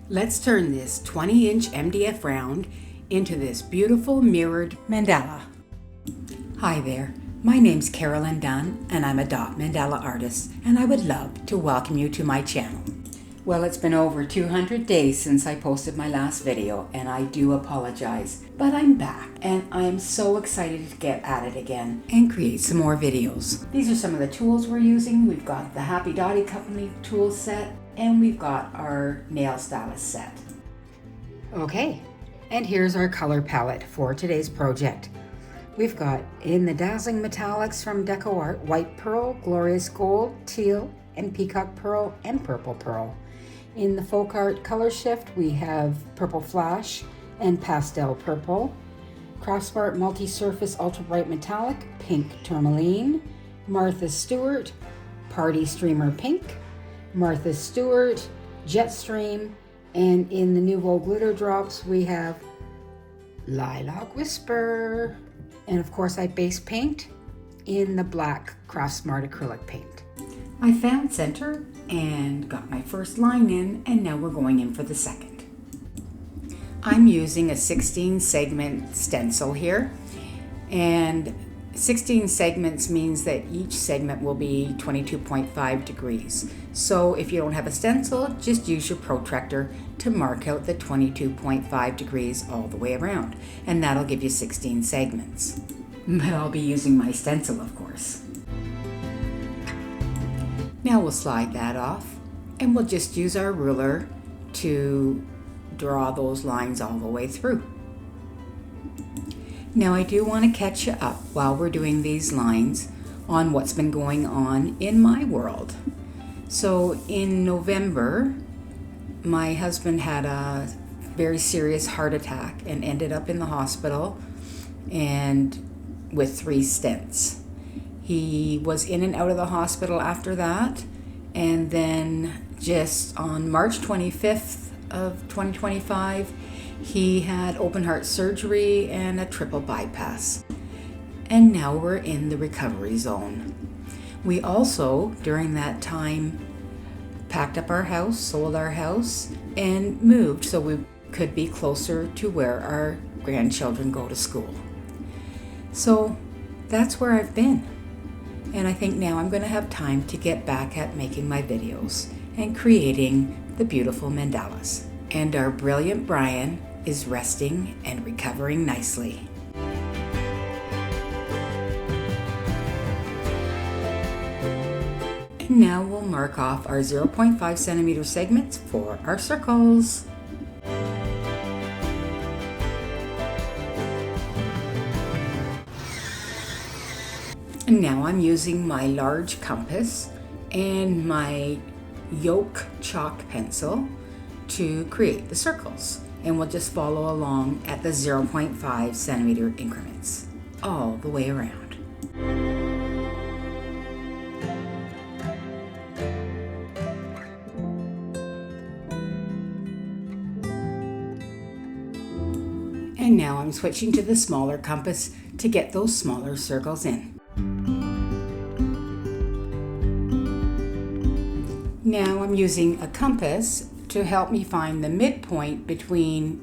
Let's turn this 20-inch MDF round into this beautiful mirrored mandala. Hi there, my name's Carolyn Dunn and I'm a dot mandala artist, and I would love to welcome you to my channel. Well, it's been over 200 days since I posted my last video, and I do apologize, but I'm back and I'm so excited to get at it again and create some more videos. These are some of the tools we're using. We've got the Happy Dotty Company tool set, and we've got our nail stylus set. Okay, and here's our color palette for today's project. We've got in the Dazzling Metallics from Deco Art, White Pearl, Glorious Gold, Teal, and Peacock Pearl, and Purple Pearl. In the Folk Art Color Shift, we have Purple Flash and Pastel Purple. Craftsmart Multi-Surface Ultra Bright Metallic, Pink Tourmaline. Martha Stewart, Party Streamer Pink. Martha Stewart, Jetstream, and in the Nouveau Glitter Drops we have Lilac Whisper. And of course I base paint in the black Craftsmart acrylic paint. I found center and got my first line in, and now we're going in for the second. I'm using a 16 segment stencil here, and 16 segments means that each segment will be 22.5 degrees. So if you don't have a stencil, just use your protractor to mark out the 22.5 degrees all the way around, and that'll give you 16 segments. But I'll be using my stencil, of course. Now we'll slide that off, and we'll just use our ruler to draw those lines all the way through. Now I do want to catch you up while we're doing these lines on what's been going on in my world. So in November, my husband had a very serious heart attack and ended up in the hospital and with 3 stents. He was in and out of the hospital after that, and then just on March 25th of 2025, he had open heart surgery and a triple bypass. And now we're in the recovery zone. We also, during that time, packed up our house, sold our house, and moved so we could be closer to where our grandchildren go to school. So that's where I've been. And I think now I'm going to have time to get back at making my videos and creating the beautiful mandalas. And our brilliant Brian is resting and recovering nicely. And now we'll mark off our 0.5 centimeter segments for our circles. And now I'm using my large compass and my Yoke chalk pencil to create the circles. And we'll just follow along at the 0.5 centimeter increments all the way around. And now I'm switching to the smaller compass to get those smaller circles in. Now I'm using a compass to help me find the midpoint between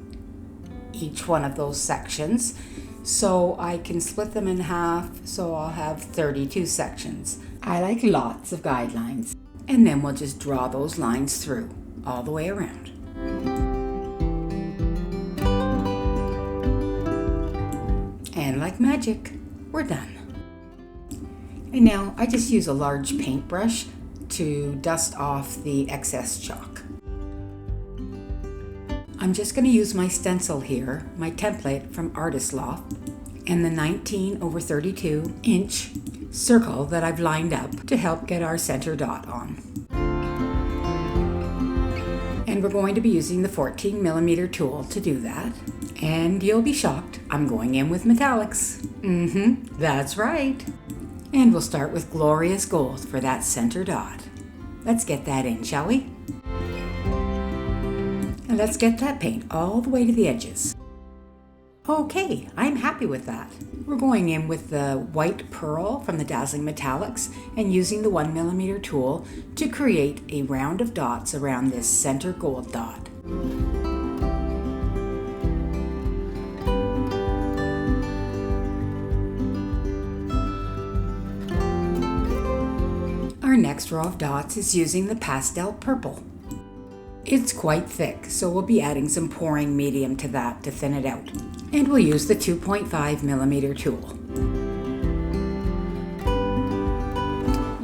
each one of those sections, so I can split them in half, so I'll have 32 sections. I like lots of guidelines. And then we'll just draw those lines through all the way around. And like magic, we're done. And now I just use a large paintbrush to dust off the excess chalk. I'm just going to use my stencil here, my template from Artist Loft, and the 19/32 inch circle that I've lined up to help get our center dot on. And we're going to be using the 14mm tool to do that. And you'll be shocked, I'm going in with metallics. That's right. And we'll start with Glorious Gold for that center dot. Let's get that in, shall we? And let's get that paint all the way to the edges. Okay, I'm happy with that. We're going in with the White Pearl from the Dazzling Metallics and using the 1mm tool to create a round of dots around this center gold dot. next row of dots is using the pastel purple. It's quite thick, so we'll be adding some pouring medium to that to thin it out. And we'll use the 2.5mm tool.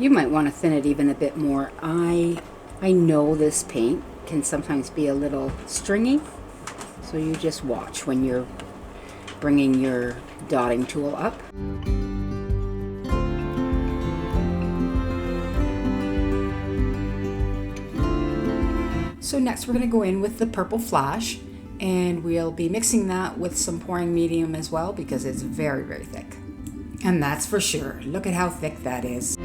You might want to thin it even a bit more. I know this paint can sometimes be a little stringy, so you just watch when you're bringing your dotting tool up. So next we're going to go in with the purple flash, and we'll be mixing that with some pouring medium as well because it's very, very thick. And that's for sure. Look at how thick that is.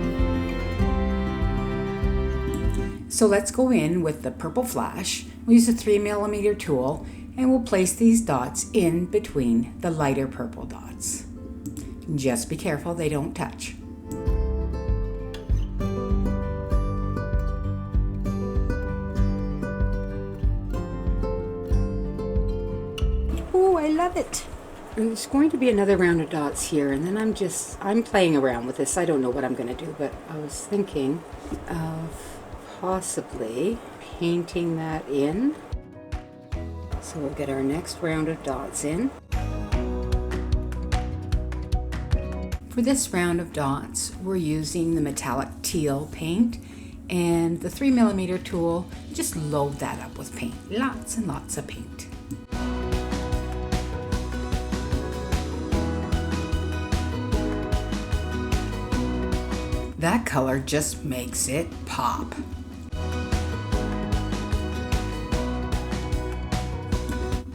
So let's go in with the purple flash. We'll use a 3mm tool and we'll place these dots in between the lighter purple dots. Just be careful they don't touch. Oh, I love it. And there's going to be another round of dots here, and then I'm playing around with this. I don't know what I'm going to do, but I was thinking of possibly painting that in. So we'll get our next round of dots in. For this round of dots, we're using the metallic teal paint and the 3mm tool. Just load that up with paint. Lots and lots of paint. That color just makes it pop.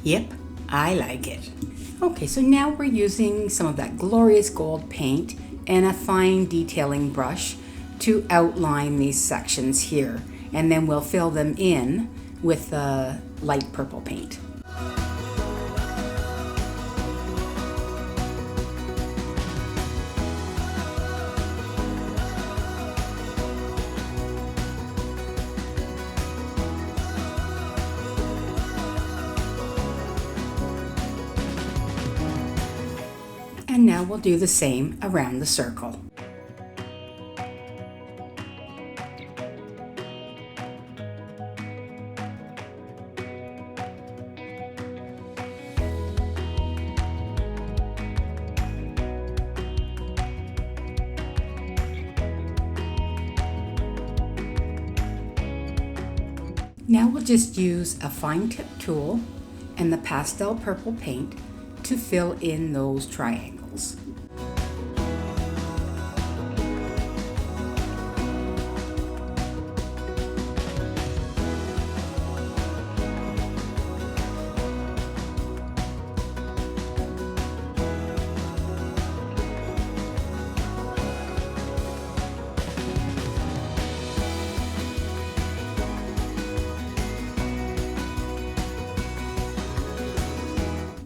Yep, I like it. Okay, so now we're using some of that glorious gold paint and a fine detailing brush to outline these sections here. And then we'll fill them in with the light purple paint. And now we'll do the same around the circle. Now we'll just use a fine tip tool and the pastel purple paint to fill in those triangles.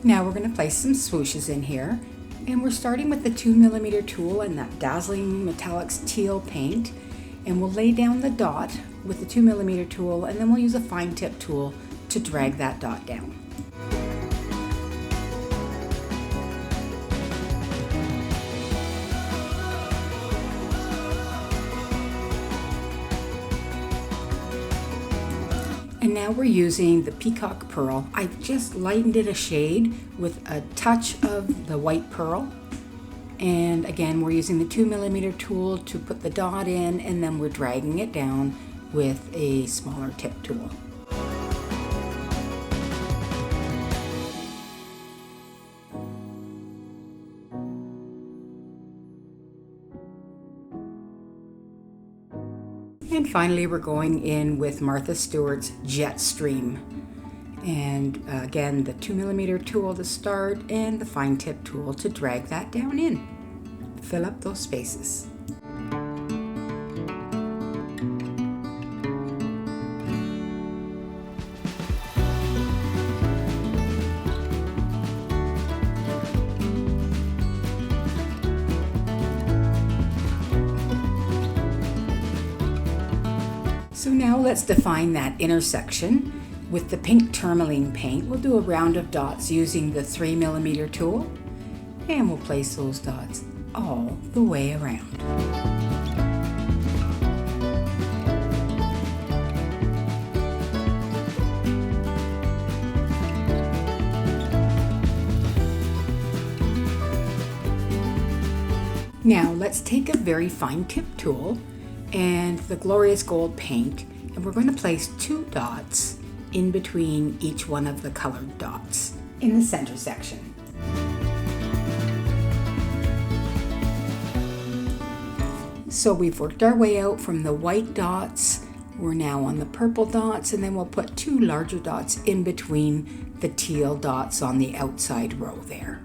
Now we're going to place some swooshes in here, and we're starting with the 2mm tool and that dazzling metallics teal paint, and we'll lay down the dot with the 2mm tool, and then we'll use a fine tip tool to drag that dot down. And now we're using the peacock pearl. I've just lightened it a shade with a touch of the white pearl. And again, we're using the 2mm tool to put the dot in, and then we're dragging it down with a smaller tip tool. And finally, we're going in with Martha Stewart's Jet Stream. And again, the 2mm tool to start and the fine tip tool to drag that down in. Fill up those spaces. So now let's define that intersection with the pink tourmaline paint. We'll do a round of dots using the 3mm tool, and we'll place those dots all the way around. Now let's take a very fine tip tool and the glorious gold paint, and we're going to place 2 dots in between each one of the colored dots in the center section. So we've worked our way out from the white dots. We're now on the purple dots, and then we'll put 2 larger dots in between the teal dots on the outside row there.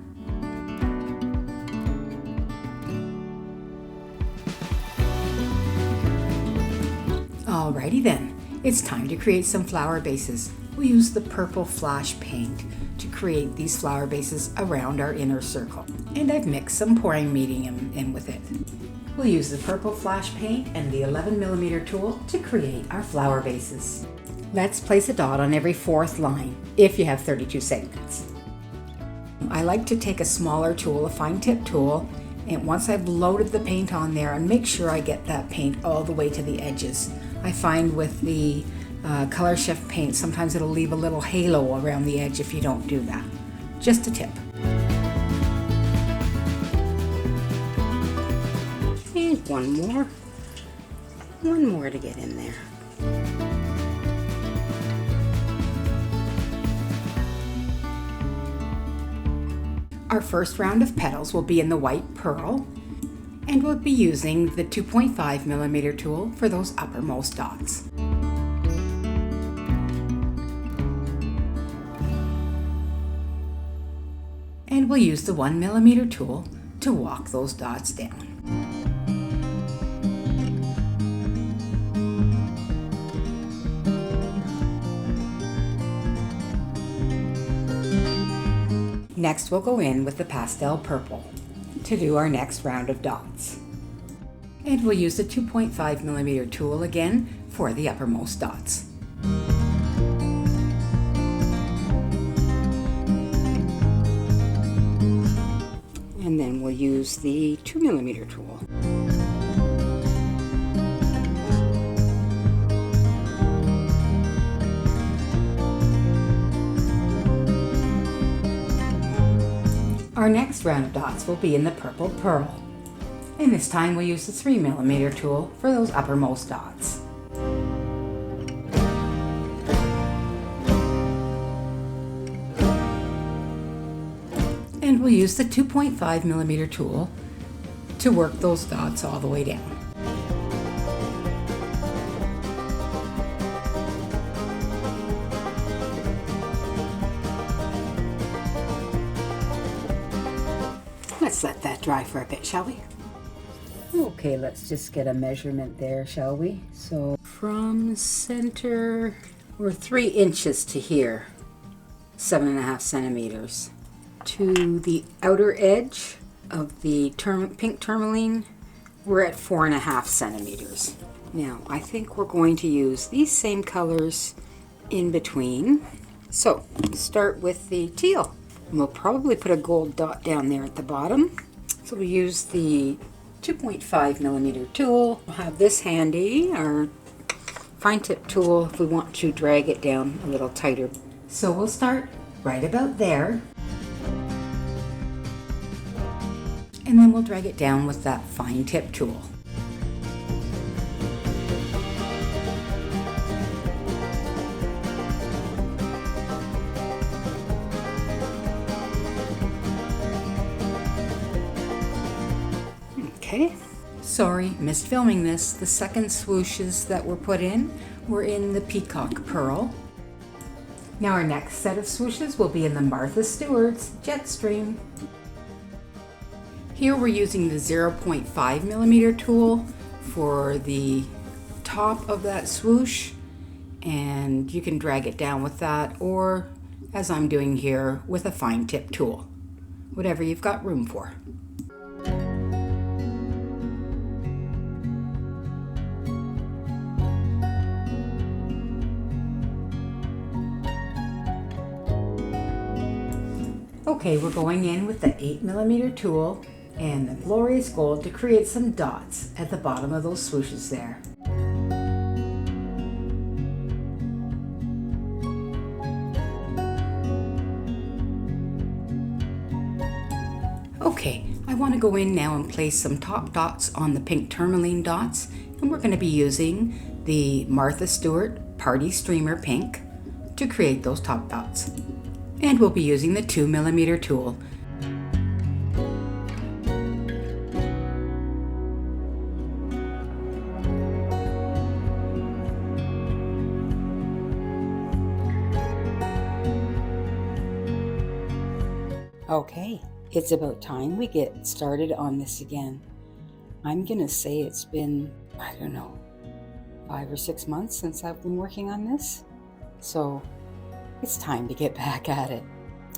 Alrighty then, it's time to create some flower bases. We'll use the purple flash paint to create these flower bases around our inner circle. And I've mixed some pouring medium in with it. We'll use the purple flash paint and the 11mm tool to create our flower bases. Let's place a dot on every 4th line if you have 32 segments. I like to take a smaller tool, a fine tip tool, and once I've loaded the paint on there, and make sure I get that paint all the way to the edges. I find with the Color Shift paint, sometimes it'll leave a little halo around the edge if you don't do that. Just a tip. And one more to get in there. Our first round of petals will be in the white pearl, and we'll be using the 2.5mm tool for those uppermost dots. And we'll use the 1mm tool to walk those dots down. Next, we'll go in with the pastel purple to do our next round of dots. And we'll use the 2.5mm tool again for the uppermost dots. And then we'll use the 2mm tool. Our next round of dots will be in the purple pearl. And this time we'll use the 3mm tool for those uppermost dots. And we'll use the 2.5mm tool to work those dots all the way down. Let's let that dry for a bit, shall we? Okay, let's just get a measurement there, shall we? So from center, we're 3 inches to here, 7.5 centimeters. To the outer edge of the pink tourmaline, we're at 4.5 centimeters. Now, I think we're going to use these same colors in between. So, start with the teal. And we'll probably put a gold dot down there at the bottom. So we use the 2.5mm tool. We'll have this handy, our fine tip tool, if we want to drag it down a little tighter. So we'll start right about there. And then we'll drag it down with that fine tip tool. Okay, sorry, missed filming this. The second swooshes that were put in were in the peacock pearl. Now our next set of swooshes will be in the Martha Stewart's Jetstream. Here we're using the 0.5mm tool for the top of that swoosh, and you can drag it down with that, or as I'm doing here, with a fine tip tool, whatever you've got room for. Okay, we're going in with the 8mm tool and the glorious gold to create some dots at the bottom of those swooshes there. Okay, I want to go in now and place some top dots on the pink tourmaline dots, and we're going to be using the Martha Stewart Party Streamer Pink to create those top dots. And we'll be using the 2mm tool. Okay, it's about time we get started on this again. I'm gonna say it's been, I don't know, 5 or 6 months since I've been working on this. So it's time to get back at it.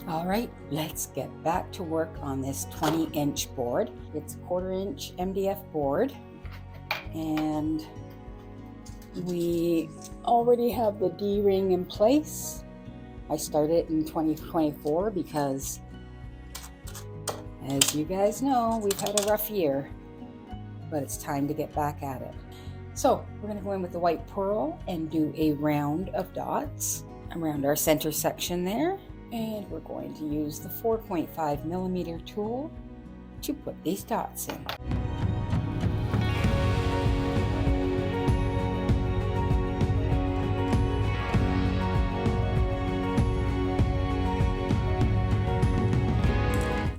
All right, let's get back to work on this 20-inch board. It's a 1/4-inch MDF board, and we already have the D-ring in place. I started in 2024 because, as you guys know, we've had a rough year, but it's time to get back at it. So we're going to go in with the white pearl and do a round of dots around our center section there. And we're going to use the 4.5mm tool to put these dots in.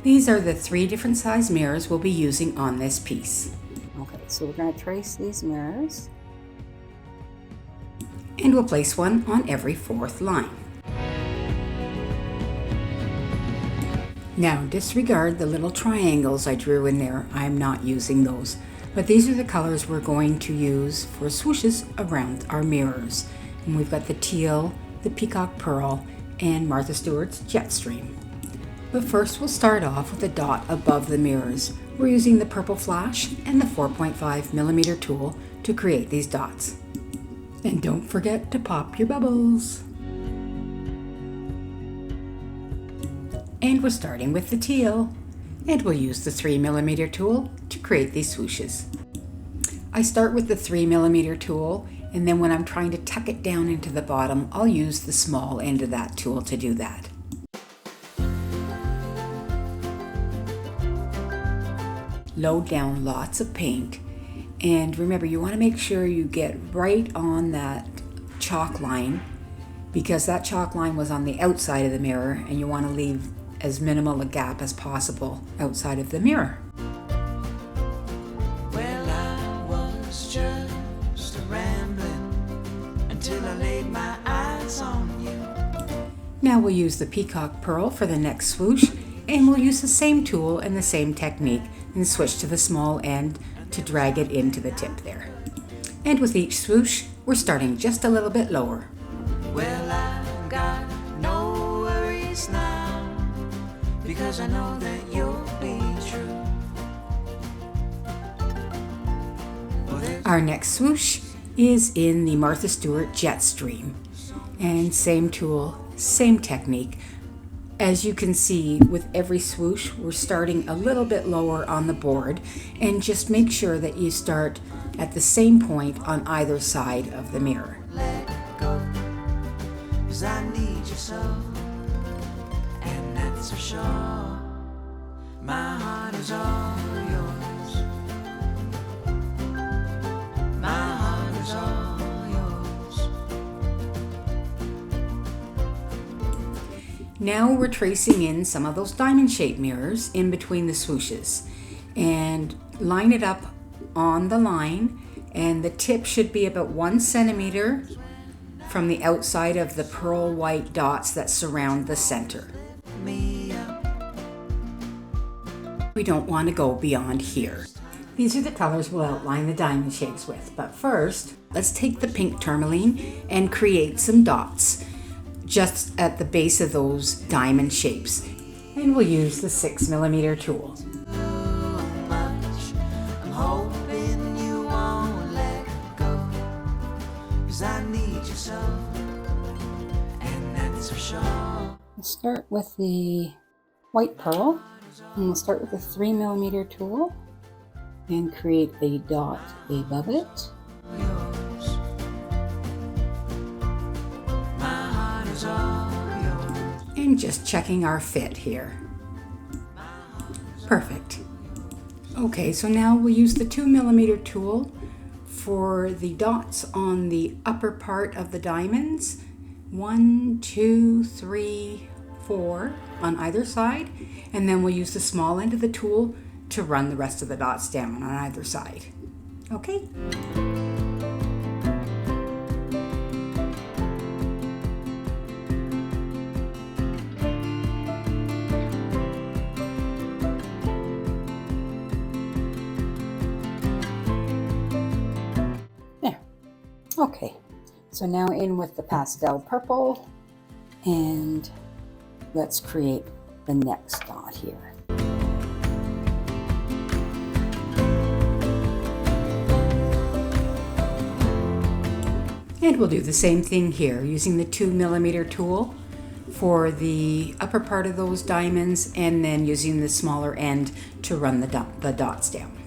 These are the 3 different size mirrors we'll be using on this piece. Okay, so we're going to trace these mirrors, and we'll place one on every 4th line. Now disregard the little triangles I drew in there. I'm not using those, but these are the colors we're going to use for swooshes around our mirrors. And we've got the teal, the peacock pearl, and Martha Stewart's Jetstream. But first we'll start off with a dot above the mirrors. We're using the purple flash and the 4.5mm tool to create these dots. And don't forget to pop your bubbles. And we're starting with the teal, and we'll use the 3mm tool to create these swooshes. I start with the 3mm tool, and then when I'm trying to tuck it down into the bottom, I'll use the small end of that tool to do that. Load down lots of paint, and remember, you want to make sure you get right on that chalk line, because that chalk line was on the outside of the mirror, and you want to leave as minimal a gap as possible outside of the mirror. Well, I was just a rambling until I laid my eyes on you. Now we'll use the peacock pearl for the next swoosh, and we'll use the same tool and the same technique and switch to the small end to drag it into the tip there. And with each swoosh, we're starting just a little bit lower. Well, I got no worries now, because I know that you'll be true. Our next swoosh is in the Martha Stewart Jetstream, and same tool, same technique. As you can see, with every swoosh, we're starting a little bit lower on the board, and just make sure that you start at the same point on either side of the mirror. Let go, 'cause I need you so, and that's for sure. My heart is all yours. My heart is all yours. Now we're tracing in some of those diamond-shaped mirrors in between the swooshes, and line it up on the line, and the tip should be about 1 centimeter from the outside of the pearl white dots that surround the center. We don't want to go beyond here. These are the colors we'll outline the diamond shapes with, but first, let's take the pink tourmaline and create some dots just at the base of those diamond shapes. And we'll use the 6mm tool. I'm hoping you won't let go, 'cause I need you so, and that's for sure. We'll start with the white pearl, and we'll start with the 3mm tool and create a dot above it. Yours. My heart is all yours. And just checking our fit here. Perfect. Okay, so now we'll use the 2mm tool for the dots on the upper part of the diamonds. 1, 2, 3, 4 on either side, and then we'll use the small end of the tool to run the rest of the dots down on either side. Okay? There. Okay, so now in with the pastel purple, and let's create the next dot here. And we'll do the same thing here using the 2mm tool for the upper part of those diamonds, and then using the smaller end to run the dots down.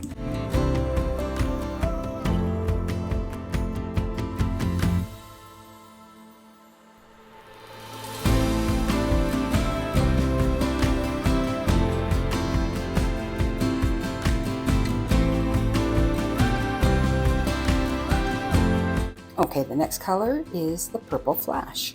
Okay, the next color is the purple flash.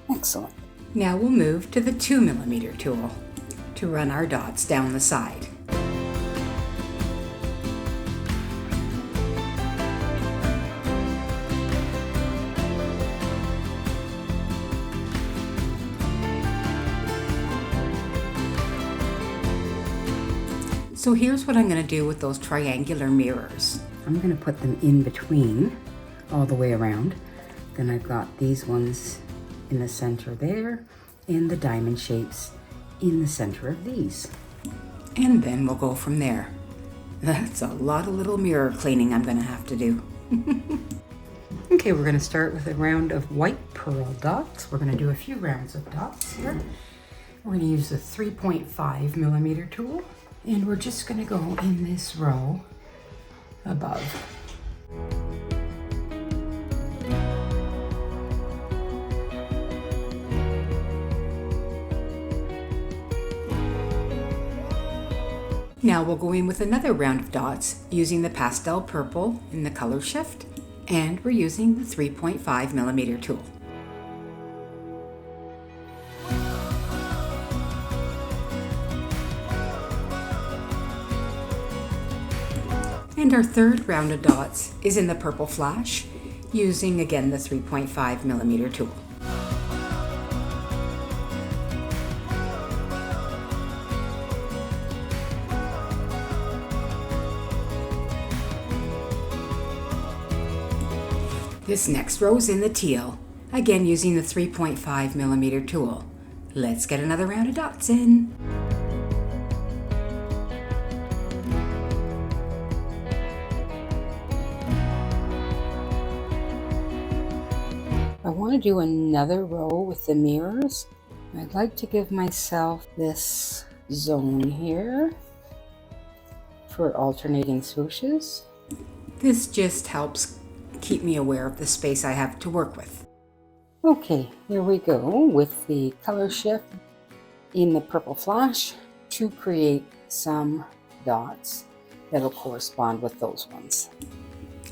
Excellent. Now we'll move to the 2mm tool to run our dots down the side. So here's what I'm going to do with those triangular mirrors. I'm going to put them in between all the way around. Then I've got these ones in the center there, and the diamond shapes in the center of these. And then we'll go from there. That's a lot of little mirror cleaning I'm going to have to do. Okay, we're going to start with a round of white pearl dots. We're going to do a few rounds of dots here. We're going to use the 3.5mm tool. And we're just going to go in this row above. Now we'll go in with another round of dots using the pastel purple in the color shift, and we're using the 3.5mm tool. And our third round of dots is in the purple flash, using again the 3.5mm tool. This next row is in the teal, again using the 3.5mm tool. Let's get another round of dots in. I want to do another row with the mirrors. I'd like to give myself this zone here for alternating swooshes. This just helps keep me aware of the space I have to work with. Okay, here we go with the color shift in the purple flash to create some dots that'll correspond with those ones.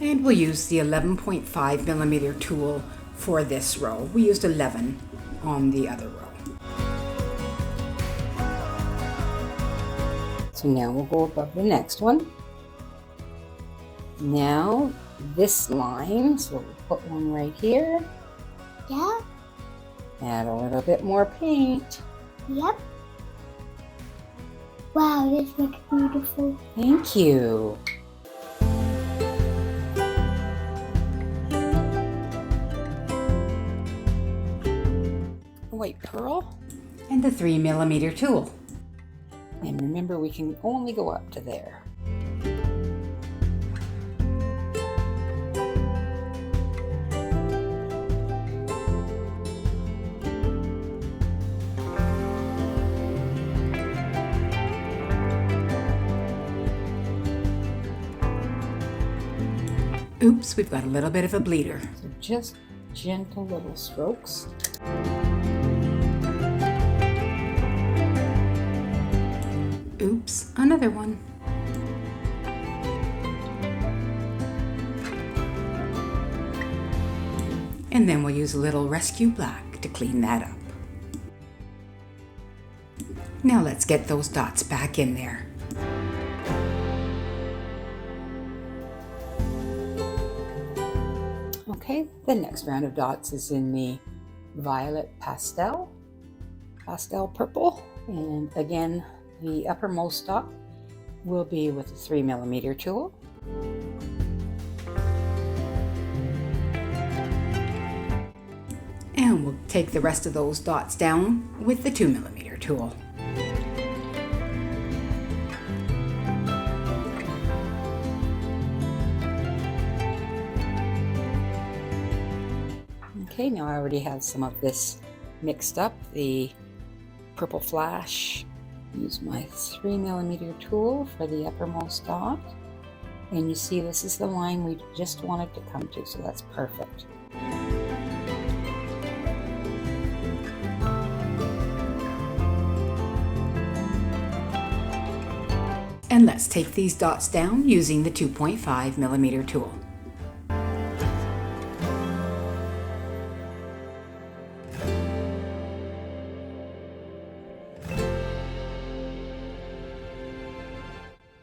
And we'll use the 11.5mm tool for this row. We used 11 on the other row. So now we'll go above the next one. Now this line, so we'll put one right here. Yeah. Add a little bit more paint. Yep. Wow, this looks beautiful. Thank you. White pearl and the 3mm tool. And remember, we can only go up to there. Oops, we've got a little bit of a bleeder. So just gentle little strokes. Oops, another one. And then we'll use a little Rescue Black to clean that up. Now let's get those dots back in there. Okay, the next round of dots is in the violet pastel purple. And again, the uppermost dot will be with a 3mm tool. And we'll take the rest of those dots down with the 2mm tool. Okay, now I already have some of this mixed up, the purple flash. Use my 3mm tool for the uppermost dot. And you see this is the line we just wanted to come to, so that's perfect. And let's take these dots down using the 2.5mm tool.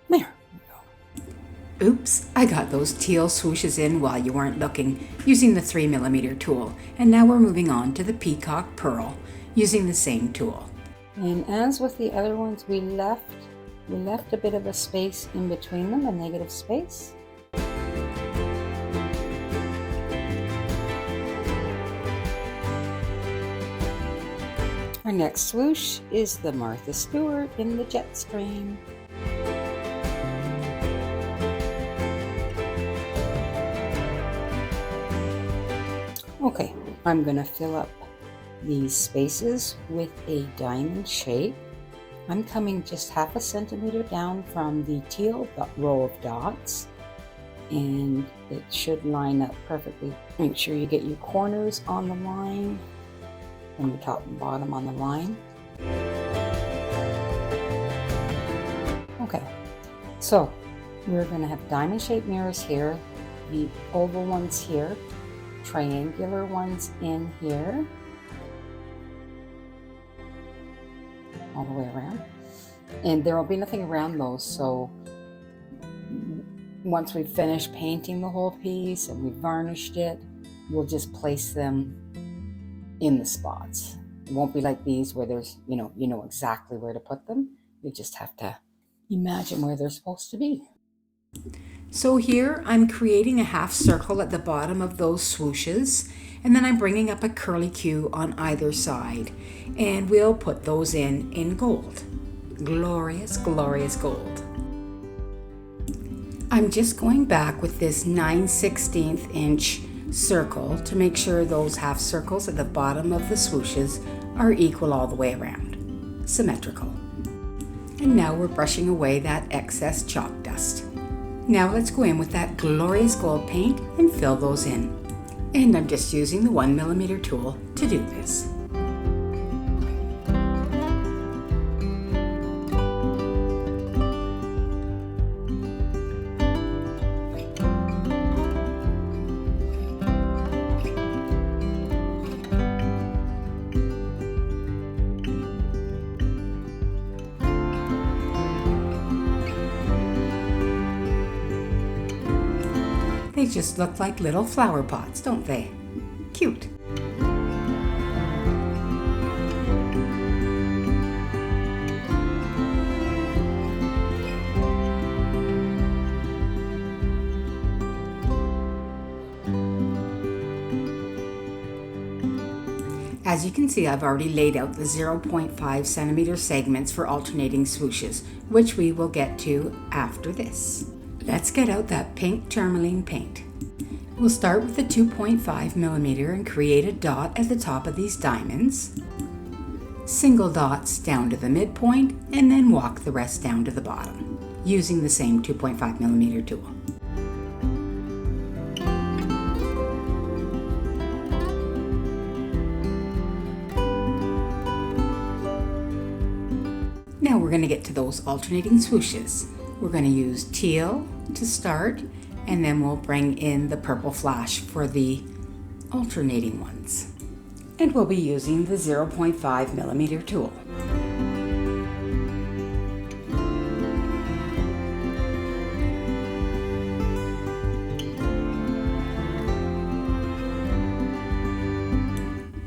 There. Oops, I got those teal swooshes in while you weren't looking using the 3mm tool. And now we're moving on to the peacock pearl using the same tool. And as with the other ones, we left a bit of a space in between them, a negative space. Our next swoosh is the Martha Stewart in the jet stream. Okay, I'm going to fill up these spaces with a diamond shape. I'm coming just 1/2 centimeter down from the teal row of dots, and it should line up perfectly. Make sure you get your corners on the line and the top and bottom on the line. Okay, so we're going to have diamond shaped mirrors here, the oval ones here, triangular ones in here, all the way around, and there will be nothing around those. So once we've finished painting the whole piece and we've varnished it, we'll just place them in the spots. It won't be like these where there's, you know exactly where to put them. You just have to imagine where they're supposed to be. So here I'm creating a half circle at the bottom of those swooshes, and then I'm bringing up a curly Q on either side, and we'll put those in gold. Glorious, glorious gold. I'm just going back with this 9/16 inch circle to make sure those half circles at the bottom of the swooshes are equal all the way around, symmetrical. And now we're brushing away that excess chalk dust. Now let's go in with that glorious gold paint and fill those in. And I'm just using the 1mm tool to do this. They just look like little flower pots, don't they? Cute. As you can see, I've already laid out the 0.5 centimeter segments for alternating swooshes, which we will get to after this. Let's get out that pink tourmaline paint. We'll start with the 2.5mm and create a dot at the top of these diamonds. Single dots down to the midpoint, and then walk the rest down to the bottom, using the same 2.5mm tool. going to get to those alternating swooshes. We're going to use teal to start, and then we'll bring in the purple flash for the alternating ones. And we'll be using the 0.5 millimeter tool.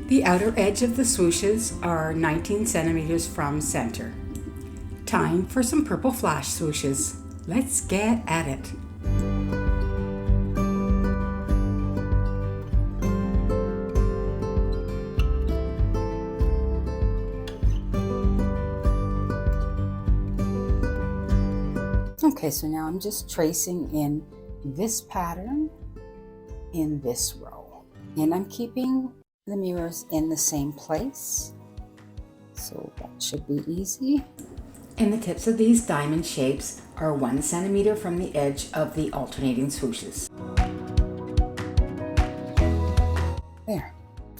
The outer edge of the swooshes are 19 centimeters from center. Time for some purple flash swooshes. Let's get at it. Okay, so now I'm just tracing in this pattern in this row. And I'm keeping the mirrors in the same place. So that should be easy. And the tips of these diamond shapes are 1 centimeter from the edge of the alternating swooshes. There.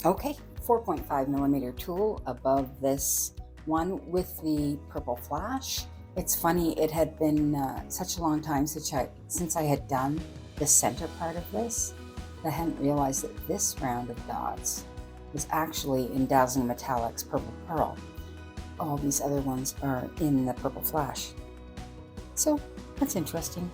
Okay, 4.5 millimeter tool above this one with the purple flash. It's funny, it had been such a long time since I had done the center part of this that I hadn't realized that this round of dots was actually in Dazzling Metallics Purple Pearl. All these other ones are in the purple flash. So that's interesting.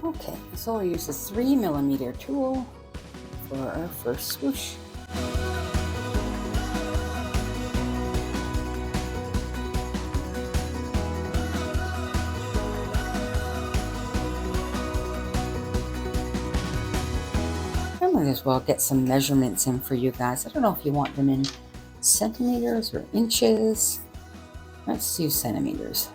Okay, so I use a 3 millimeter tool for our first swoosh. I might as well get some measurements in for you guys. I don't know if you want them in centimeters or inches. Let's do centimeters.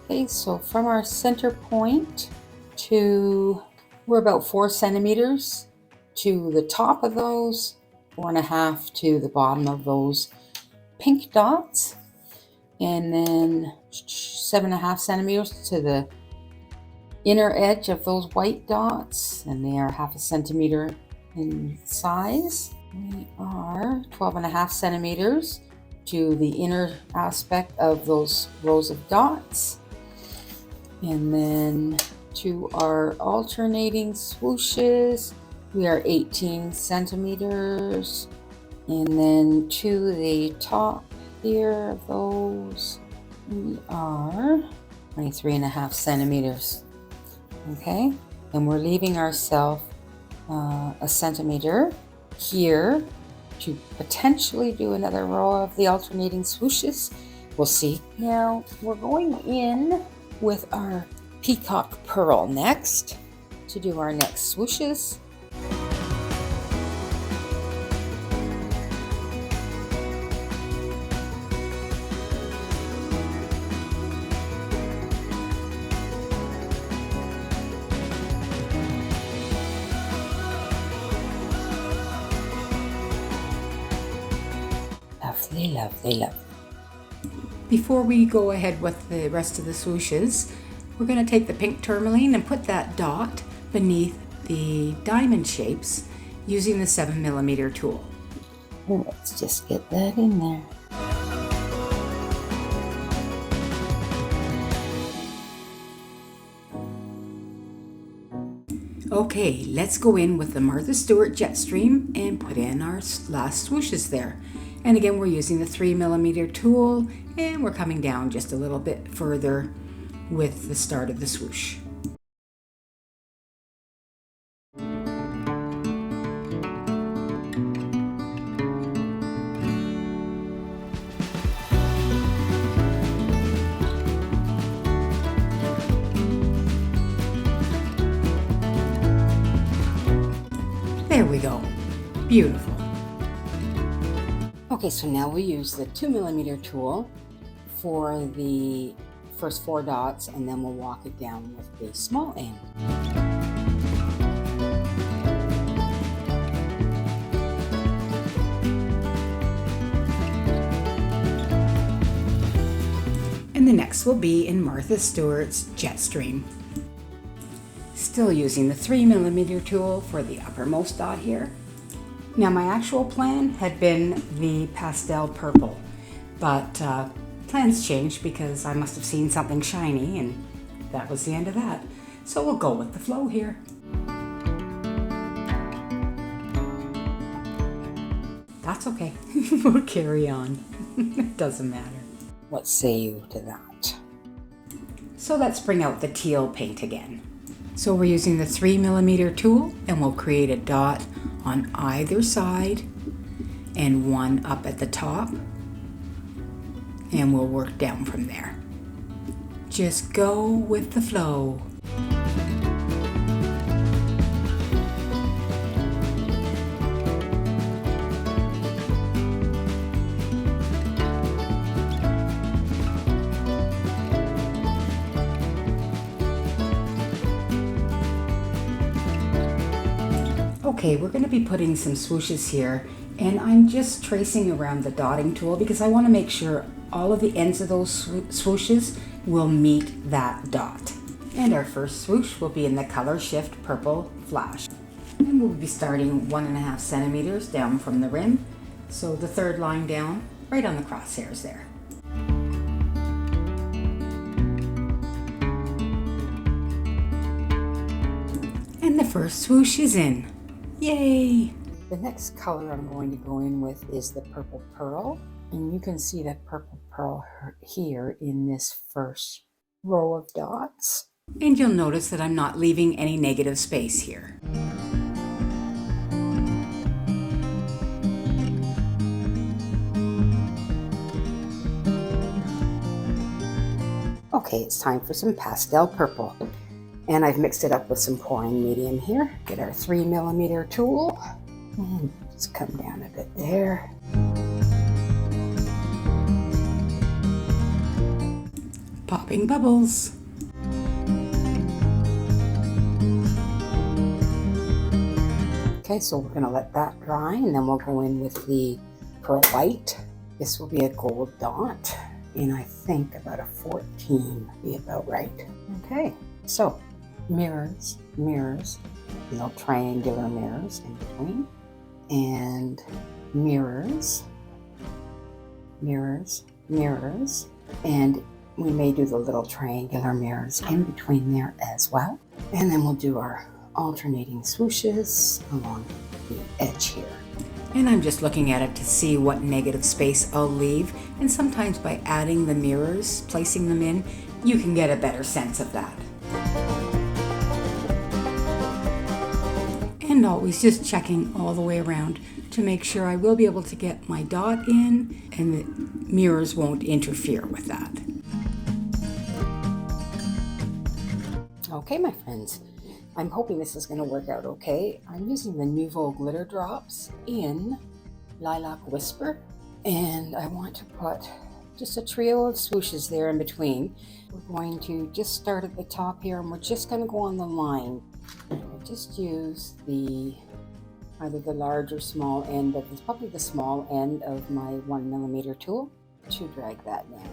Okay, so from our center point to, we're about 4 centimeters to the top of those, 4.5 to the bottom of those pink dots, and then 7.5 centimeters to the inner edge of those white dots, and they are 0.5 centimeter in size. We are 12.5 centimeters to the inner aspect of those rows of dots, and then to our alternating swooshes we are 18 centimeters, and then to the top here of those we are 23.5 centimeters. Okay, and we're leaving ourselves a centimeter here to potentially do another row of the alternating swooshes. We'll see. Now we're going in with our peacock pearl next to do our next swooshes. Lovely, lovely, lovely. Before we go ahead with the rest of the swooshes, we're going to take the pink tourmaline and put that dot beneath the diamond shapes using the 7 millimeter tool. Let's just get that in there. Okay, let's go in with the Martha Stewart Jetstream and put in our last swooshes there. And again, we're using the 3 millimeter tool, and we're coming down just a little bit further with the start of the swoosh. There we go. Beautiful. Okay, so now we use the 2 millimeter tool for the first 4 dots, and then we'll walk it down with the small end. And the next will be in Martha Stewart's Jetstream. Still using the 3mm tool for the uppermost dot here. Now my actual plan had been the pastel purple, but plans changed because I must have seen something shiny and that was the end of that. So we'll go with the flow here. That's okay, we'll carry on. It doesn't matter. What say you to that? So let's bring out the teal paint again. So we're using the 3mm tool and we'll create a dot on either side and one up at the top, and we'll work down from there. Just go with the flow. Okay, we're going to be putting some swooshes here, and I'm just tracing around the dotting tool because I want to make sure all of the ends of those swooshes will meet that dot. And our first swoosh will be in the color shift purple flash. And we'll be starting 1.5 centimeters down from the rim. So the third line down, right on the crosshairs there. And the first swoosh is in. Yay! The next color I'm going to go in with is the purple pearl. And you can see that purple pearl here in this first row of dots. And you'll notice that I'm not leaving any negative space here. Okay, it's time for some pastel purple. And I've mixed it up with some pouring medium here. Get our 3mm tool. And just come down a bit there. Popping bubbles. Okay, so we're gonna let that dry and then we'll go in with the pearl white. This will be a gold dot, and I think about a 14 would be about right. Okay, so mirrors, little triangular mirrors in between, and mirrors, and we may do the little triangular mirrors in between there as well. And then we'll do our alternating swooshes along the edge here. And I'm just looking at it to see what negative space I'll leave. And sometimes by adding the mirrors, placing them in, you can get a better sense of that. And always just checking all the way around to make sure I will be able to get my dot in and the mirrors won't interfere with that. Okay, my friends, I'm hoping this is going to work out okay. I'm using the Nouveau glitter drops in Lilac Whisper, and I want to put just a trio of swooshes there in between. We're going to just start at the top here, and we're just going to go on the line. I'll just use either the large or small end, but it's probably the small end of my 1mm tool to drag that down.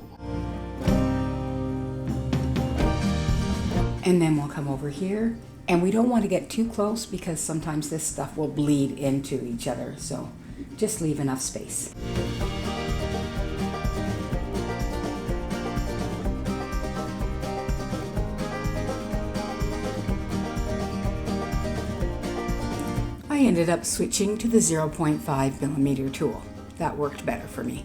And then we'll come over here, and we don't want to get too close because sometimes this stuff will bleed into each other, so just leave enough space. I ended up switching to the 0.5mm tool. That worked better for me.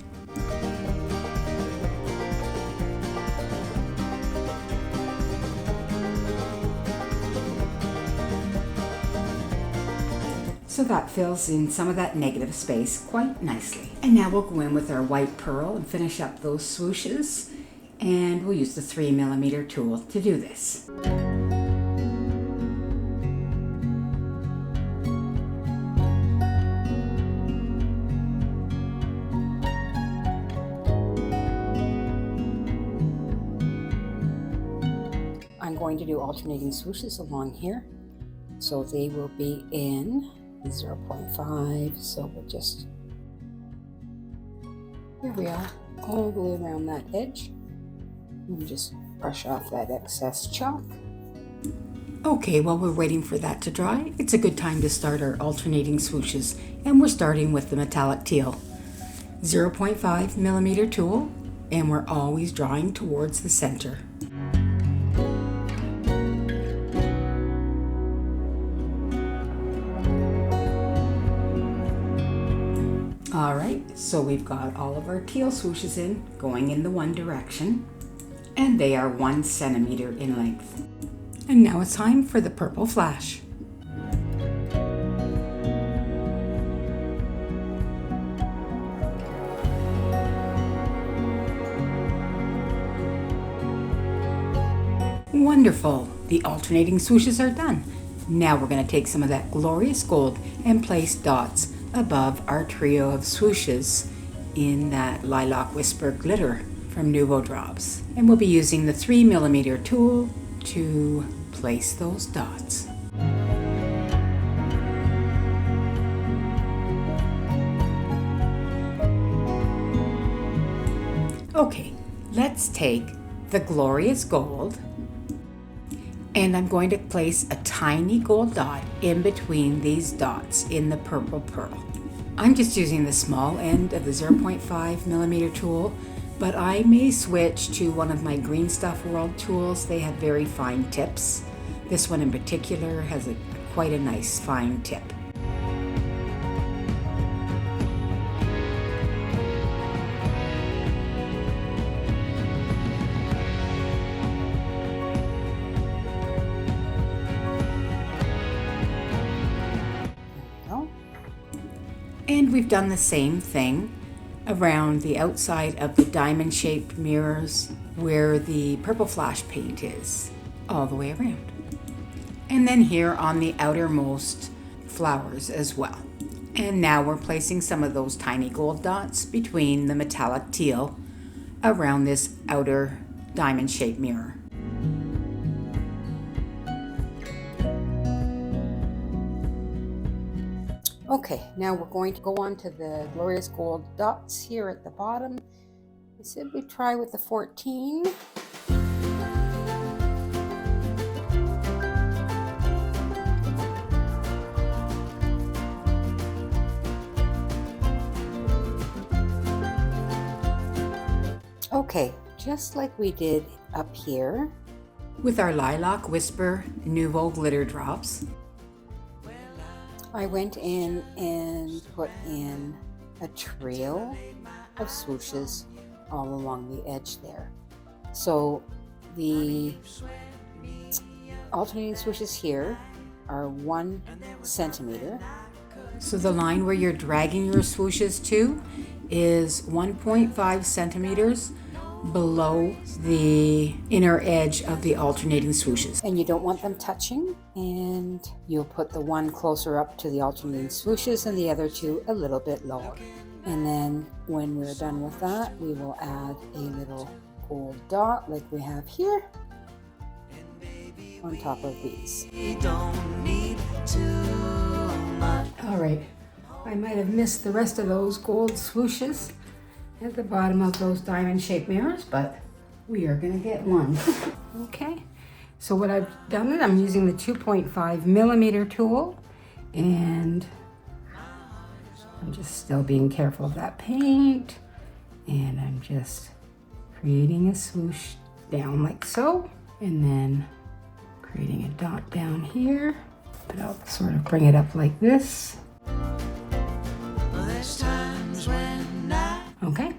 So that fills in some of that negative space quite nicely. And now we'll go in with our white pearl and finish up those swooshes. And we'll use the 3mm tool to do this. I'm going to do alternating swooshes along here. So they will be in 0.5, so we'll just, here we are, all the way around that edge. And just brush off that excess chalk. Okay, while we're waiting for that to dry, it's a good time to start our alternating swooshes, and we're starting with the metallic teal. 0.5 millimeter tool, and we're always drawing towards the center. Alright, so we've got all of our teal swooshes in, going in the one direction, and they are 1 centimeter in length. And now it's time for the purple flash. Wonderful! The alternating swooshes are done. Now we're going to take some of that glorious gold and place dots above our trio of swooshes in that Lilac Whisper glitter from Nuvo Drops. And we'll be using the 3 millimeter tool to place those dots. Okay, let's take the glorious gold, and I'm going to place a tiny gold dot in between these dots in the purple pearl. I'm just using the small end of the 0.5 millimeter tool, but I may switch to one of my Green Stuff World tools. They have very fine tips. This one in particular has quite a nice fine tip. And we've done the same thing around the outside of the diamond-shaped mirrors where the purple flash paint is, all the way around. And then here on the outermost flowers as well. And now we're placing some of those tiny gold dots between the metallic teal around this outer diamond-shaped mirror. Okay, now we're going to go on to the glorious gold dots here at the bottom. I said we try with the 14. Okay, just like we did up here with our Lilac Whisper Nuvo glitter drops, I went in and put in a trio of swooshes all along the edge there. So the alternating swooshes here are 1 centimeter. So the line where you're dragging your swooshes to is 1.5 centimeters below the inner edge of the alternating swooshes. And you don't want them touching, and you'll put the one closer up to the alternating swooshes and the other two a little bit lower. And then when we're done with that, we will add a little gold dot like we have here on top of these. All right, I might have missed the rest of those gold swooshes at the bottom of those diamond-shaped mirrors, but we are going to get one. Okay, so what I've done is I'm using the 2.5 millimeter tool, and I'm just still being careful of that paint, and I'm just creating a swoosh down like so, and then creating a dot down here, but I'll sort of bring it up like this. Okay,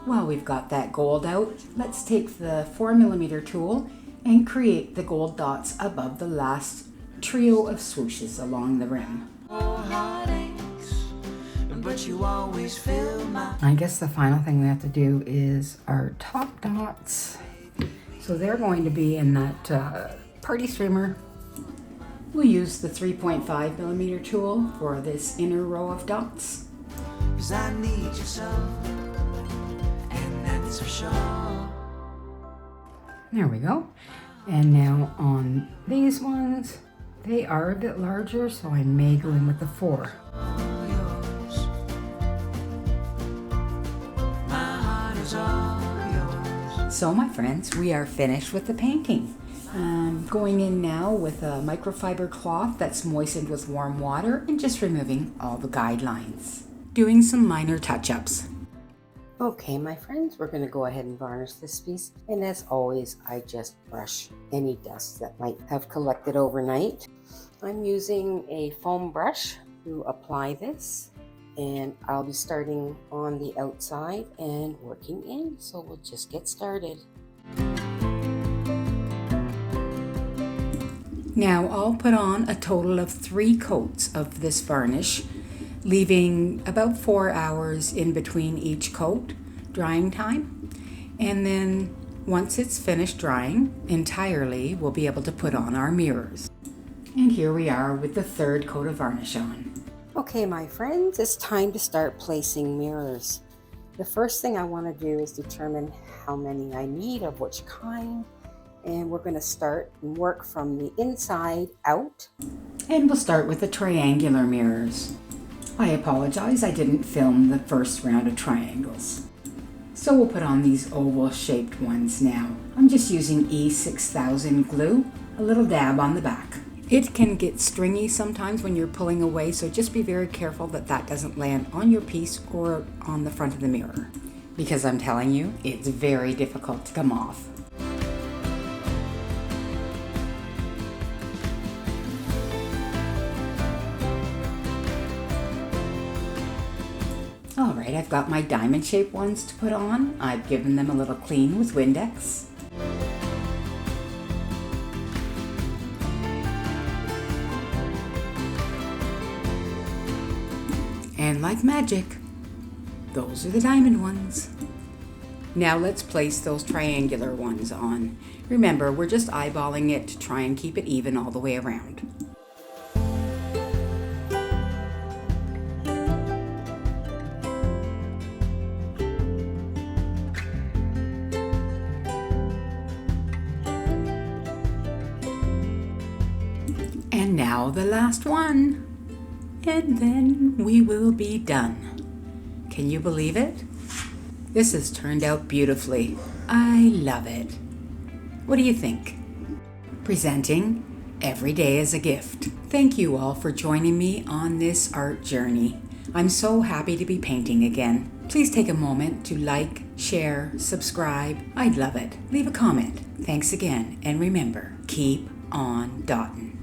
well, we've got that gold out. Let's take the 4 millimeter tool and create the gold dots above the last trio of swooshes along the rim. I guess the final thing we have to do is our top dots. So they're going to be in that party streamer. We'll use the 3.5 millimeter tool for this inner row of dots. 'Cause I need you so, and that's for sure. There we go. And now on these ones, they are a bit larger, so I may go in with the 4. So my friends, we are finished with the painting. I'm going in now with a microfiber cloth that's moistened with warm water and just removing all the guidelines. Doing some minor touch-ups. Okay, my friends, we're going to go ahead and varnish this piece. And as always, I just brush any dust that might have collected overnight. I'm using a foam brush to apply this. And I'll be starting on the outside and working in. So we'll just get started. Now I'll put on a total of 3 coats of this varnish, leaving about 4 hours in between each coat drying time. And then once it's finished drying entirely, we'll be able to put on our mirrors. And here we are with the 3rd coat of varnish on. Okay, my friends, it's time to start placing mirrors. The first thing I want to do is determine how many I need of which kind. And we're going to start and work from the inside out. And we'll start with the triangular mirrors. I apologize, I didn't film the first round of triangles. So we'll put on these oval shaped ones now. I'm just using E6000 glue, a little dab on the back. It can get stringy sometimes when you're pulling away, so just be very careful that that doesn't land on your piece or on the front of the mirror. Because I'm telling you, it's very difficult to come off. Alright, I've got my diamond shaped ones to put on. I've given them a little clean with Windex. And like magic, those are the diamond ones. Now let's place those triangular ones on. Remember, we're just eyeballing it to try and keep it even all the way around. And now the last one. And then we will be done. Can you believe it? This has turned out beautifully. I love it. What do you think? Presenting every day as a gift. Thank you all for joining me on this art journey. I'm so happy to be painting again. Please take a moment to like, share, subscribe. I'd love it. Leave a comment. Thanks again. And remember, keep on dotting.